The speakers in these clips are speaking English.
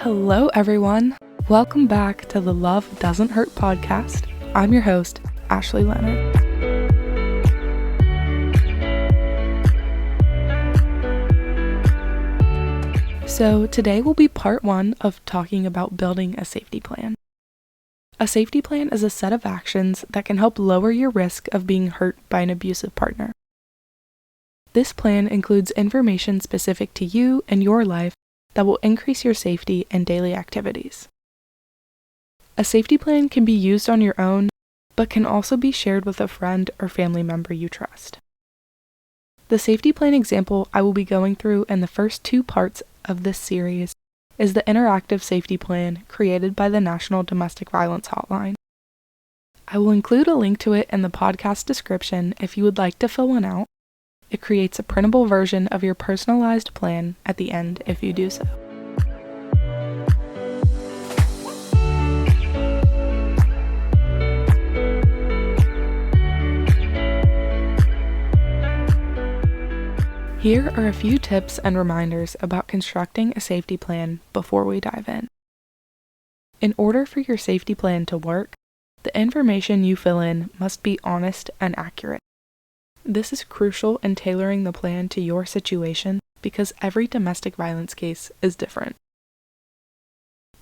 Hello, everyone. Welcome back to the Love Doesn't Hurt podcast. I'm your host, Ashley Leonard. So today will be part 1 of talking about building a safety plan. A safety plan is a set of actions that can help lower your risk of being hurt by an abusive partner. This plan includes information specific to you and your life that will increase your safety in daily activities. A safety plan can be used on your own, but can also be shared with a friend or family member you trust. The safety plan example I will be going through in the first 2 parts of this series is the interactive safety plan created by the National Domestic Violence Hotline. I will include a link to it in the podcast description if you would like to fill one out. It creates a printable version of your personalized plan at the end if you do so. Here are a few tips and reminders about constructing a safety plan before we dive in. In order for your safety plan to work, the information you fill in must be honest and accurate. This is crucial in tailoring the plan to your situation because every domestic violence case is different.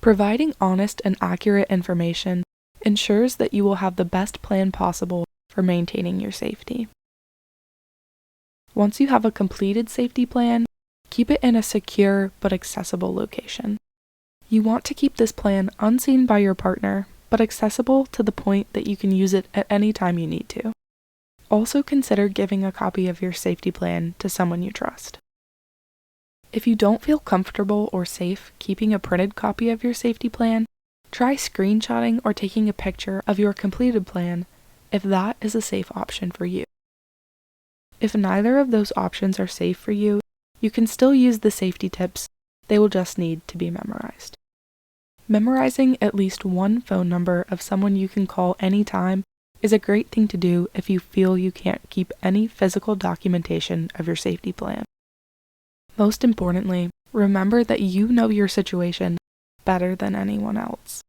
Providing honest and accurate information ensures that you will have the best plan possible for maintaining your safety. Once you have a completed safety plan, keep it in a secure but accessible location. You want to keep this plan unseen by your partner, but accessible to the point that you can use it at any time you need to. Also consider giving a copy of your safety plan to someone you trust. If you don't feel comfortable or safe keeping a printed copy of your safety plan, try screenshotting or taking a picture of your completed plan if that is a safe option for you. If neither of those options are safe for you, you can still use the safety tips, they will just need to be memorized. Memorizing at least one phone number of someone you can call anytime is a great thing to do if you feel you can't keep any physical documentation of your safety plan. Most importantly, remember that you know your situation better than anyone else.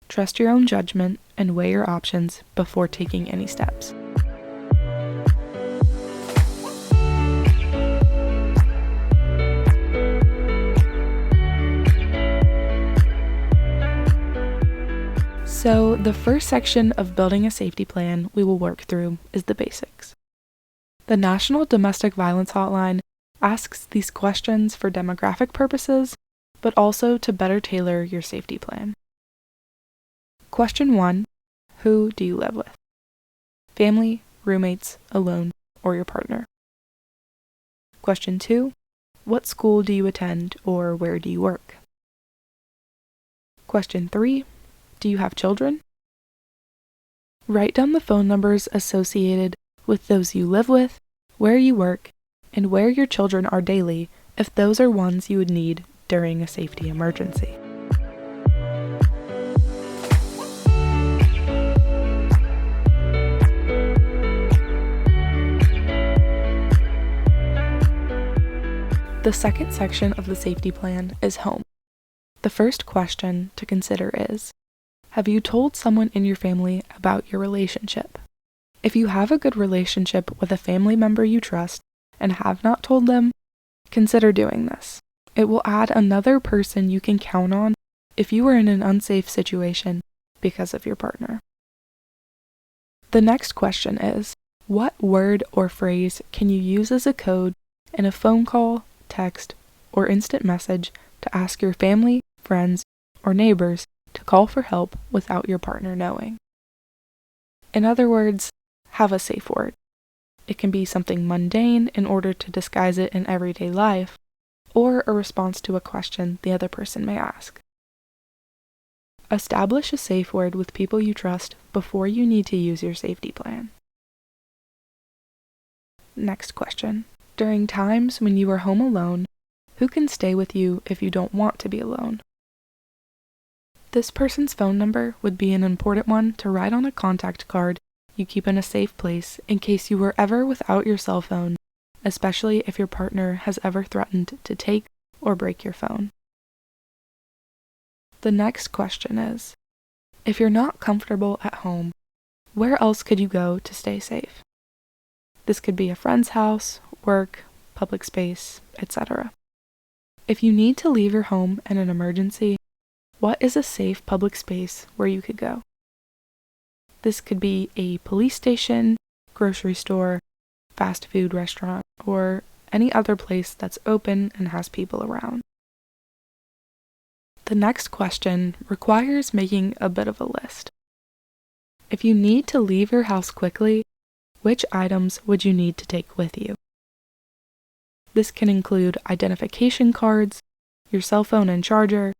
Trust your own judgment and weigh your options before taking any steps. So, the first section of building a safety plan we will work through is the basics. The National Domestic Violence Hotline asks these questions for demographic purposes, but also to better tailor your safety plan. Question 1. Who do you live with? Family, roommates, alone, or your partner? Question 2. What school do you attend or where do you work? Question 3. Do you have children? Write down the phone numbers associated with those you live with, where you work, and where your children are daily if those are ones you would need during a safety emergency. The second section of the safety plan is home. The first question to consider is, have you told someone in your family about your relationship? If you have a good relationship with a family member you trust and have not told them, consider doing this. It will add another person you can count on if you are in an unsafe situation because of your partner. The next question is, what word or phrase can you use as a code in a phone call, text, or instant message to ask your family, friends, or neighbors to call for help without your partner knowing? In other words, have a safe word. It can be something mundane in order to disguise it in everyday life, or a response to a question the other person may ask. Establish a safe word with people you trust before you need to use your safety plan. Next question. During times when you are home alone, who can stay with you if you don't want to be alone? This person's phone number would be an important one to write on a contact card you keep in a safe place in case you were ever without your cell phone, especially if your partner has ever threatened to take or break your phone. The next question is, if you're not comfortable at home, where else could you go to stay safe? This could be a friend's house, work, public space, etc. If you need to leave your home in an emergency, what is a safe public space where you could go? This could be a police station, grocery store, fast food restaurant, or any other place that's open and has people around. The next question requires making a bit of a list. If you need to leave your house quickly, which items would you need to take with you? This can include identification cards, your cell phone and charger,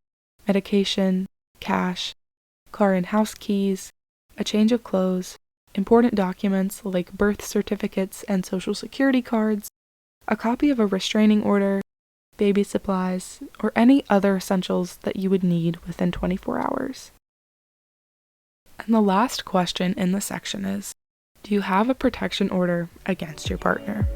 medication, cash, car and house keys, a change of clothes, important documents like birth certificates and social security cards, a copy of a restraining order, baby supplies, or any other essentials that you would need within 24 hours. And the last question in the section is, do you have a protection order against your partner?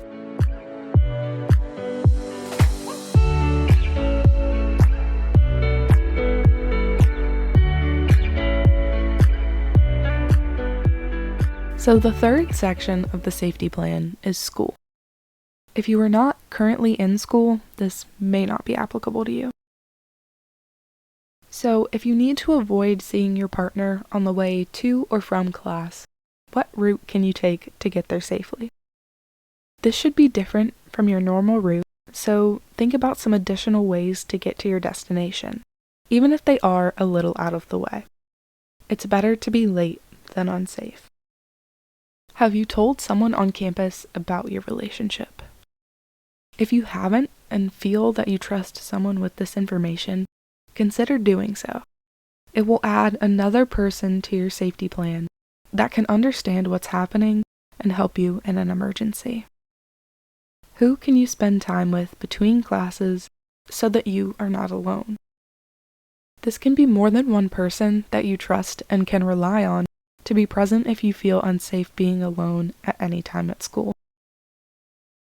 So the third section of the safety plan is school. If you are not currently in school, this may not be applicable to you. So if you need to avoid seeing your partner on the way to or from class, what route can you take to get there safely? This should be different from your normal route, so think about some additional ways to get to your destination, even if they are a little out of the way. It's better to be late than unsafe. Have you told someone on campus about your relationship? If you haven't and feel that you trust someone with this information, consider doing so. It will add another person to your safety plan that can understand what's happening and help you in an emergency. Who can you spend time with between classes so that you are not alone? This can be more than one person that you trust and can rely on to be present if you feel unsafe being alone at any time at school.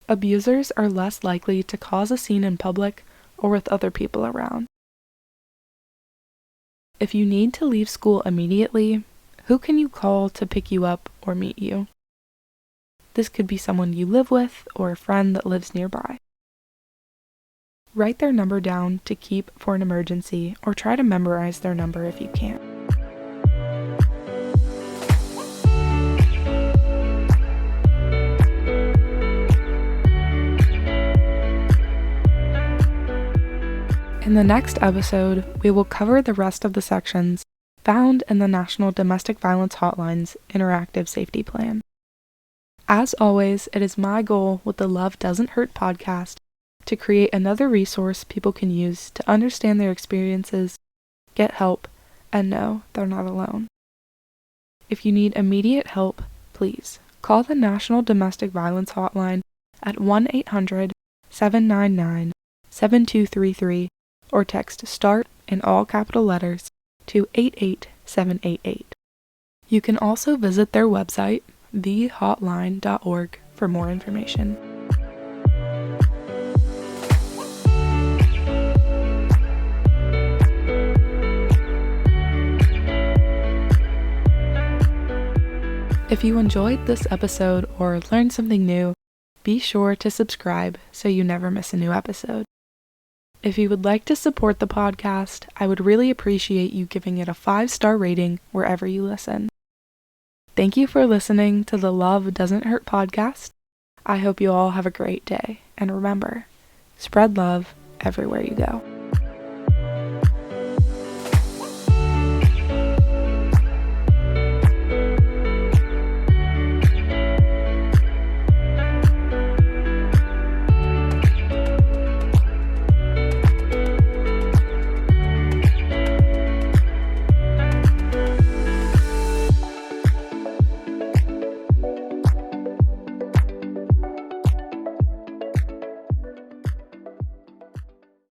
Abusers are less likely to cause a scene in public or with other people around. If you need to leave school immediately, who can you call to pick you up or meet you? This could be someone you live with or a friend that lives nearby. Write their number down to keep for an emergency or try to memorize their number if you can. In the next episode, we will cover the rest of the sections found in the National Domestic Violence Hotline's Interactive Safety Plan. As always, it is my goal with the Love Doesn't Hurt podcast to create another resource people can use to understand their experiences, get help, and know they're not alone. If you need immediate help, please call the National Domestic Violence Hotline at 1-800-799-7233 or text START in all capital letters to 88788. You can also visit their website, thehotline.org, for more information. If you enjoyed this episode or learned something new, be sure to subscribe so you never miss a new episode. If you would like to support the podcast, I would really appreciate you giving it a 5-star rating wherever you listen. Thank you for listening to the Love Doesn't Hurt podcast. I hope you all have a great day, and remember, spread love everywhere you go.